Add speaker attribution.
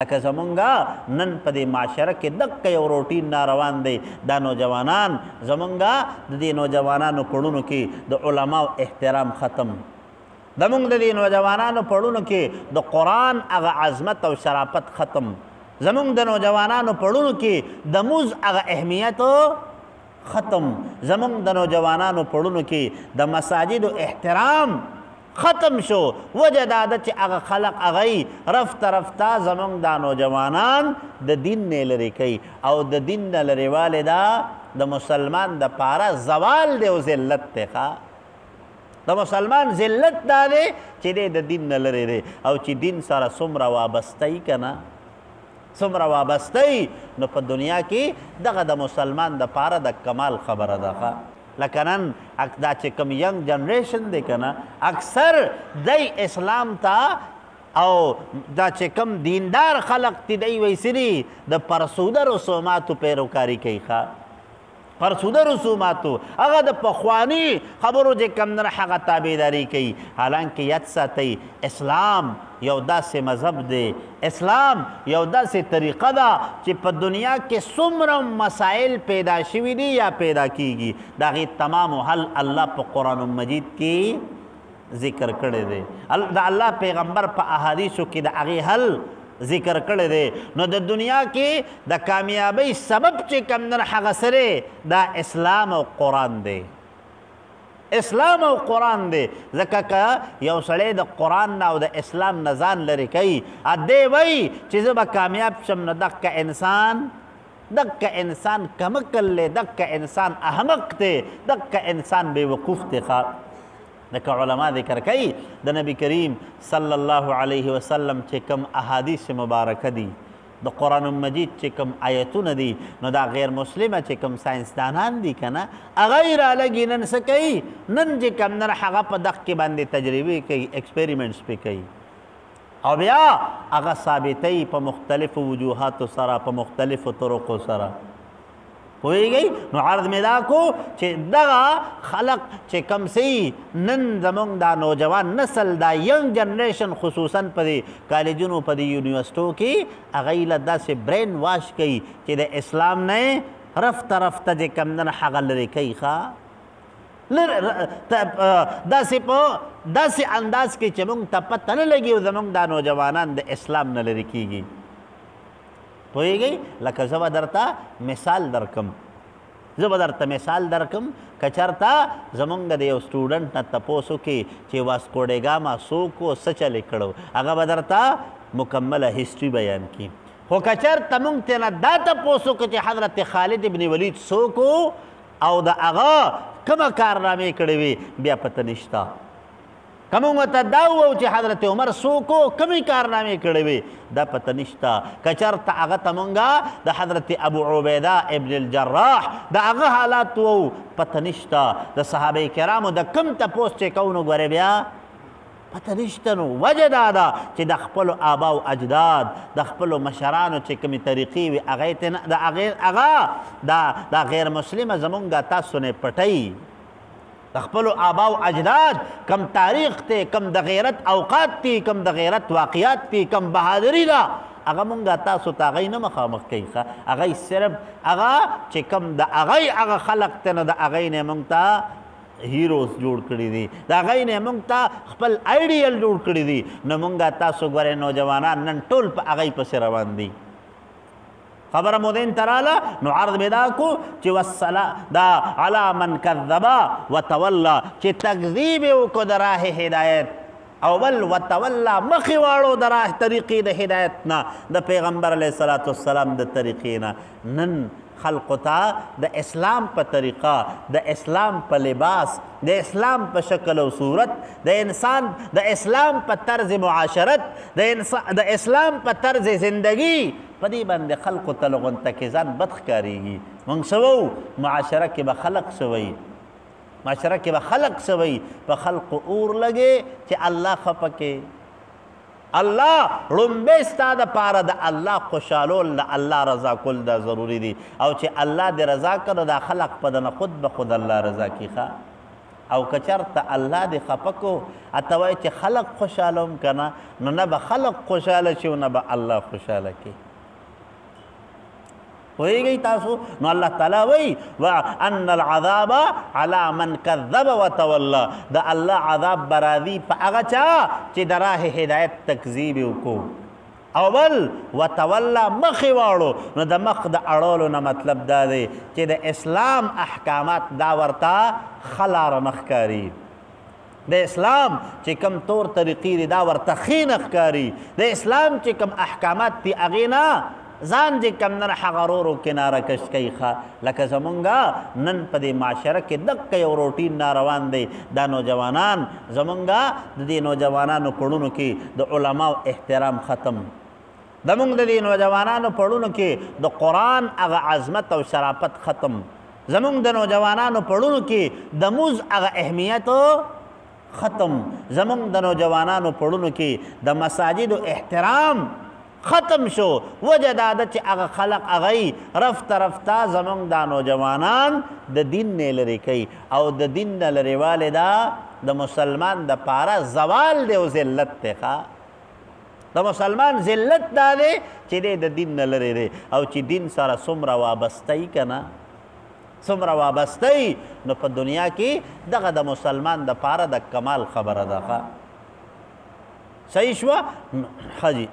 Speaker 1: لکه زمونږه نن په دې معاشره کې دقه یو روټین ناروان دی. دا نوجوانان زمونږه د دې نوجوانانو پړونو کې د علماو احترام ختم. زمونږ د دې نوجوانانو پړونو کې د قرآن هغه عظمت او شرافت ختم. زمونږ د نوجوانانو پړونو کې د موز هغه اهمیت ختم. زمونږ د نوجوانانو پړونو کې د مساجدو احترام ختم شو. وجه دا ده چې هغه خلق هغه رفته رفته زمونږ دا نوجوانان د دین نه لرې کوي او د دین نه لرېوالی دا د مسلمان د پاره زوال دی او ذلت دی. د مسلمان ذلت دا دی چې دی د دین نه لرې دی او چې دین سره څومره وابسته یي که نه څومره وابسته یي نو په دنیا کې دغه د مسلمان د پاره د کمال خبره ده. لکه نن دا چې کوم ینګ جنریشن دی که نه اکثر دی اسلام ته او دا چې کوم دیندار خلق تی دی ویسري د پرسوده رسوماتو پیروکاري کوي. پرسوده رسوماتو هغه د پخواني خبرو چې کوم نه هغه تابعداري کوي. حالانکه یاد ساتئ اسلام یو داسې مذهب دی، اسلام یو داسې طریقه ده چې په دنیا کې څومره مسائل پیدا شوي دي یا پیدا کیږي د هغې تمامو حل الله په قرآن مجید کې ذکر کړی دی. د الله پیغمبر په احادیثو کې د هغې حل ذکر کړی دی. نو د دنیا کې د کامیابۍ سبب چې کوم نه هغه سره دا اسلام او قرآن دی. اسلام او قرآن دی. ځکه که یو سړی د قرآن نه او د اسلام نه ځان لرې کوي دی وایي چې زه به کامیاب شم نو دغه انسان کمکل دی، دغه انسان احمق دی، دغه انسان بېوقوف دی. لکه علما ذکر کوي د نبی کریم صلی الله علیه وسلم چې کوم احادیث مبارکه دي د قرآن مجید چې کوم آیتونه دي نو دا غیر مسلمه چې کوم ساینسدانان دي که نه هغه یې رالګي نن څه کوي نن چې کوم نن هغه په دغه کې باندې تجربې کوي ایکسپریمنټس پې کوي او بیا هغه ثابتوي په مختلفو وجوهاتو سره په مختلفو طرقو سره. پوهیږئ نو عرض مې دا کو چې دغه خلق چې کم سی نن زمونږ دا نوجوان نسل دا ینګ جنریشن خصوصا په دې کالجونو په دې یونیورسټو کې هغوی له داسې برین واش کوي چې د اسلام نه رفته رفته چې کم نه هغه لرې کوي. داسې په داسې انداز کې چې موږ ته پته نه لګي او زموږ دا نوجوانان د اسلام نه لرې کېږي. پوهیږئ لکه زه به درته مثال درکم که چېرته زمونږ د یو سټوډنټ نه تپوس وکړي چې واسکو ډ ګاما څوک و څه چلې کړو هغه به درته مکمله هسټري بیان کړي. خو که چېرته موږ ترېنه دا تپوس وکړو چې حضرت خالد ابن ولید څوک و او د هغه کومه کارنامې کړې وي بیا پته نشته. که موږ ورته دا ووایو چې حضرت عمر څوک و کومې کارنامې کړې وي دا پته نشته. که چېرته هغه ته موږ د حضرت ابو عبیده ابن الجراح د هغه حالات ووایو پته نشته. د صحابه کرامو د کوم تپوس چې کوو نو ګورې بیا پته نشته. نو وجه دا ده چې د خپلو آبا او اجداد د خپلو مشرانو چې کومې طریقې وي هغه دا غیر مسلمه زمونږ تاسو نه پټوي. د خپلو آبا او اجداد کم تاریخ دی، کم د غیرت اوقات دي، کم د غیرت واقعات دي، کم بهادري ده هغه مونږ تاسو ته هغوی نه مخامخ کوي. هغوی صرف هغه چې کم د هغوی هغه خلق دی نو د هغوی نه مونږ ته هیروز جوړ کړي دي، د هغوی نه مونږ ته خپل آیډیل جوړ کړي دي. نو مونږ تاسو ګورئ نوجوانان نن ټول په هغوی پسې روان دي. خبره مو دین تراله نو عرض مې دا کو چې دا علی من کذبا وتولا چې تکذیب یې وکړو د راه هدایت او بل وتولا مخې واړو د راه طریقې د هدایت نه د پیغمبر علیه الصلاة والسلام د طریقې نه. نن خلقو ته د اسلام په طریقه د اسلام په لباس د اسلام په شکل او صورت د اسلام په طرز معاشرت د اسلام په طرز زندگی په دې باندې خلقو ته لغونته کې ځان بد ښکارېږي. موږ څه وو معاشره کې به خلق سوی په خلقو اور لګې چې الله خفه کې. الله لومبی ستا دپاره د الله خوشحالول د الله رضا کول دا ضروري دي او چې الله دې رضا کړه دا خلق په دنه خود به خود الله رضا کړي. او کچرته الله دې خفه کو اته وایي چې خلق خوشحاله هم که نه نو نه به خلق خوشحاله شي او نه به الله خوشحاله کړي پوهېږئ تاسو نو الله تعالی وایي وان العذاب على من کذب وتولى د الله عذاب به راځي په هغه چا چې د راه هدایت تکذیب یې وکړو او بل وتولا مخې واړو نو د مخ د اړولو نه مطلب دا دی چې د اسلام احکامات دا ورته خلاره نه ښکاري د اسلام چې کم طور طریقې دي دا ورته ښې نه ښکاري د اسلام چې کم احکامات دي هغې نه ځان چې کم نن هغه ورو کناره کش کوي ښه لکه زمونږ نن په دې معاشره کې دقه یو روټین ناروان دی دا نوجوانان زمونږ د دې نوجوانانو کړنو کې د علماو احترام ختم زمونږ د دې نوجوانانو پړونو کې د قرآن هغه عظمت او شرافت ختم زمونږ د نوجوانانو پړونو کې د مونځ هغه اهمیت ختم زمونږ د نوجوانانو پړونو کې د مساجدو احترام ختم شو وجه دا ده چې هغه خلق هغه رفته رفته زمونږ دا نوجوانان د دین نه لرې کوي او د دین نه لرېوالی دا د مسلمان د پاره زوال دی او ذلت دی د مسلمان ذلت دا دی چې دی د دین نه لرې دی او چې دین سره څومره وابسته که نه څومره وابسته نو په دنیا کې دغه د مسلمان د پاره د کمال خبره ده صحیح شوه ښه جي